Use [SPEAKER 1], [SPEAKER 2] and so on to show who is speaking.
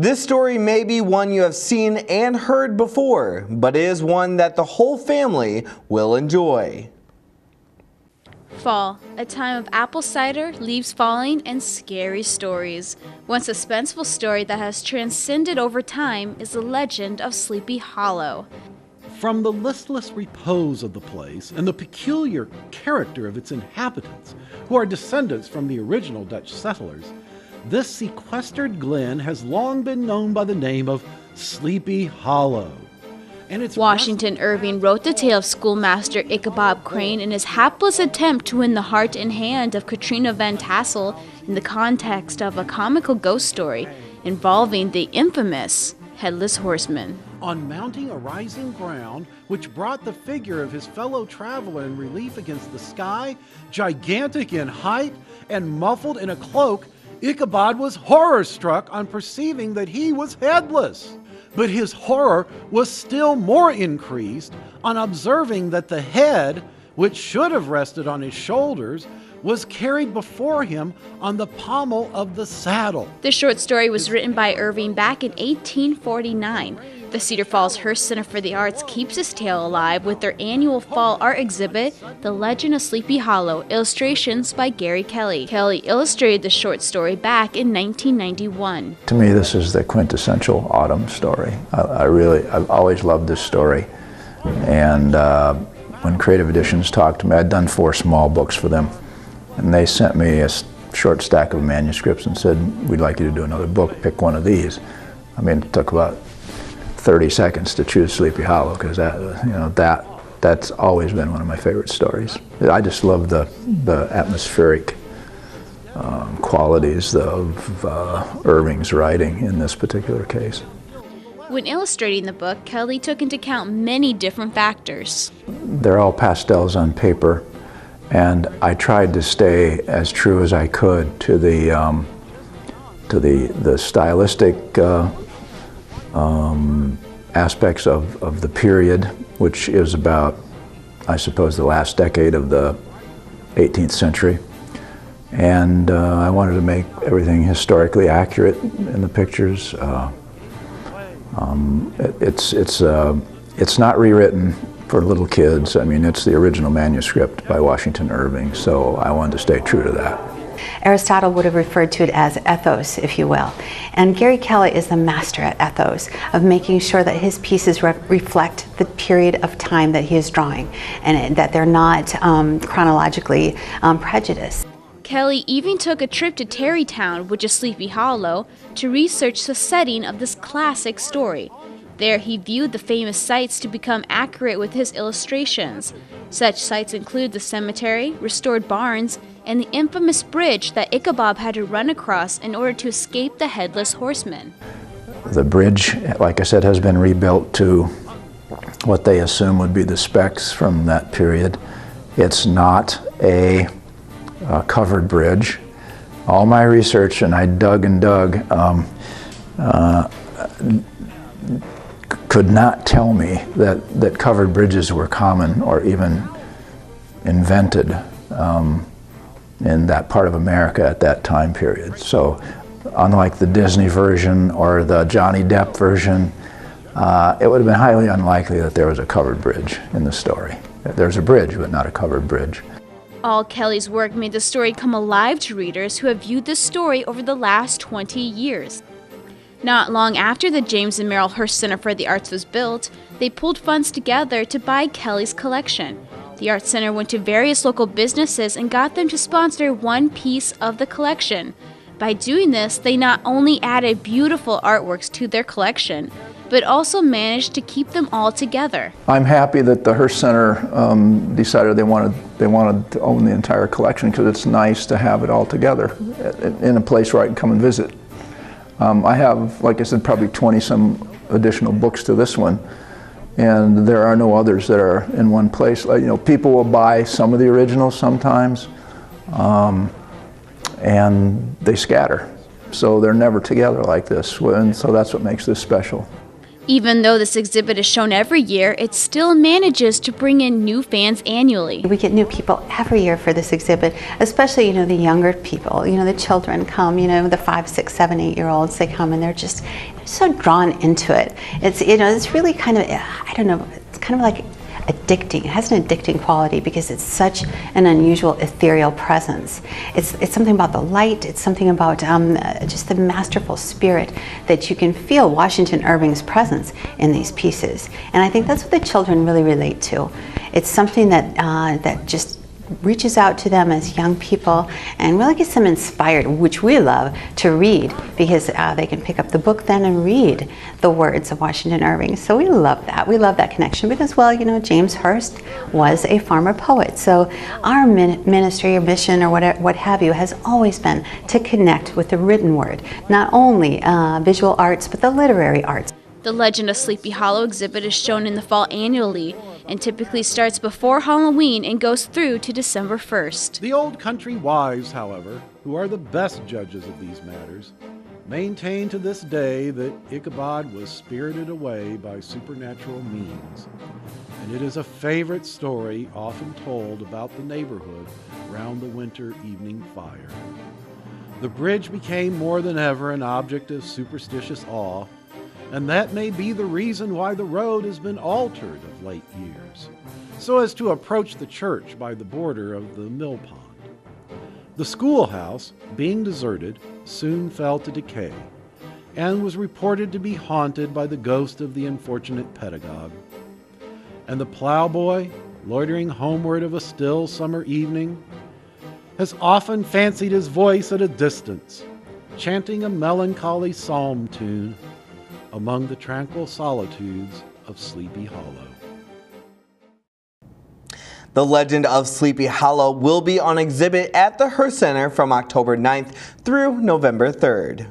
[SPEAKER 1] This story may be one you have seen and heard before, but it is one that the whole family will enjoy.
[SPEAKER 2] Fall, a time of apple cider, leaves falling, and scary stories. One suspenseful story that has transcended over time is the legend of Sleepy Hollow.
[SPEAKER 3] From the listless repose of the place and the peculiar character of its inhabitants, who are descendants from the original Dutch settlers, this sequestered glen has long been known by the name of Sleepy Hollow. And it's
[SPEAKER 2] Washington Irving wrote the tale of schoolmaster Ichabod Crane in his hapless attempt to win the heart and hand of Katrina Van Tassel in the context of a comical ghost story involving the infamous Headless Horseman.
[SPEAKER 3] On mounting a rising ground, which brought the figure of his fellow traveler in relief against the sky, gigantic in height and muffled in a cloak, Ichabod was horror-struck on perceiving that he was headless. But his horror was still more increased on observing that the head, which should have rested on his shoulders, was carried before him on the pommel of the saddle.
[SPEAKER 2] The short story was written by Irving back in 1849. The Cedar Falls Hearst Center for the Arts keeps this tale alive with their annual fall art exhibit, The Legend of Sleepy Hollow, illustrations by Gary Kelly. Kelly illustrated the short story back in 1991.
[SPEAKER 4] To me, this is the quintessential autumn story. I've always loved this story. And when Creative Editions talked to me, I'd done 4 small books for them. And they sent me a short stack of manuscripts and said, we'd like you to do another book, pick one of these. I mean, it took about 30 seconds to choose Sleepy Hollow, because that's always been one of my favorite stories. I just love the atmospheric qualities of Irving's writing in this particular case.
[SPEAKER 2] When illustrating the book, Kelly took into account many different factors.
[SPEAKER 4] They're all pastels on paper, and I tried to stay as true as I could to the stylistic aspects of the period, which is about, I suppose, the last decade of the 18th century. And I wanted to make everything historically accurate in the pictures. It's not rewritten for little kids. I mean, it's the original manuscript by Washington Irving, so I wanted to stay true to that.
[SPEAKER 5] Aristotle would have referred to it as ethos, if you will. And Gary Kelly is the master at ethos, of making sure that his pieces reflect the period of time that he is drawing, and that they're not chronologically prejudiced.
[SPEAKER 2] Kelly even took a trip to Tarrytown, which is Sleepy Hollow, to research the setting of this classic story. There he viewed the famous sites to become accurate with his illustrations. Such sites include the cemetery, restored barns, and the infamous bridge that Ichabod had to run across in order to escape the Headless Horseman.
[SPEAKER 4] The bridge, like I said, has been rebuilt to what they assume would be the specs from that period. It's not a covered bridge. All my research, and I dug and dug, could not tell me that covered bridges were common or even invented in that part of America at that time period. So unlike the Disney version or the Johnny Depp version, it would have been highly unlikely that there was a covered bridge in the story. There's a bridge, but not a covered bridge.
[SPEAKER 2] All Kelly's work made the story come alive to readers who have viewed this story over the last 20 years. Not long after the James and Merrill Hearst Center for the Arts was built, they pulled funds together to buy Kelly's collection. The Art Center went to various local businesses and got them to sponsor one piece of the collection. By doing this, they not only added beautiful artworks to their collection, but also managed to keep them all together.
[SPEAKER 4] I'm happy that the Hearst Center decided they wanted to own the entire collection, because it's nice to have it all together in a place where I can come and visit. I have, like I said, probably 20-some additional books to this one, and there are no others that are in one place. Like, you know, people will buy some of the originals sometimes, and they scatter. So they're never together like this, and so that's what makes this special.
[SPEAKER 2] Even though this exhibit is shown every year, it still manages to bring in new fans annually.
[SPEAKER 5] We get new people every year for this exhibit, especially, the younger people, the children come, the 5, 6, 7, 8-year-olds, they come and they're just so drawn into it. It's really kind of, I don't know, it's kind of like addicting. It has an addicting quality because it's such an unusual ethereal presence. It's something about the light, it's something about just the masterful spirit that you can feel Washington Irving's presence in these pieces. And I think that's what the children really relate to. It's something that just reaches out to them as young people and really gets them inspired, which we love to read, because they can pick up the book then and read the words of Washington Irving. So we love that. We love that connection because, well, James Hearst was a farmer poet. So our ministry or mission or what have you has always been to connect with the written word, not only visual arts, but the literary arts.
[SPEAKER 2] The Legend of Sleepy Hollow exhibit is shown in the fall annually and typically starts before Halloween and goes through to December 1st.
[SPEAKER 3] The old country wise, however, who are the best judges of these matters, maintain to this day that Ichabod was spirited away by supernatural means, and it is a favorite story often told about the neighborhood round the winter evening fire. The bridge became more than ever an object of superstitious awe, and that may be the reason why the road has been altered of late years, so as to approach the church by the border of the mill pond. The schoolhouse, being deserted, soon fell to decay, and was reported to be haunted by the ghost of the unfortunate pedagogue. And the plowboy, loitering homeward of a still summer evening, has often fancied his voice at a distance, chanting a melancholy psalm tune among the tranquil solitudes of Sleepy Hollow.
[SPEAKER 1] The Legend of Sleepy Hollow will be on exhibit at the Hearst Center from October 9th through November 3rd.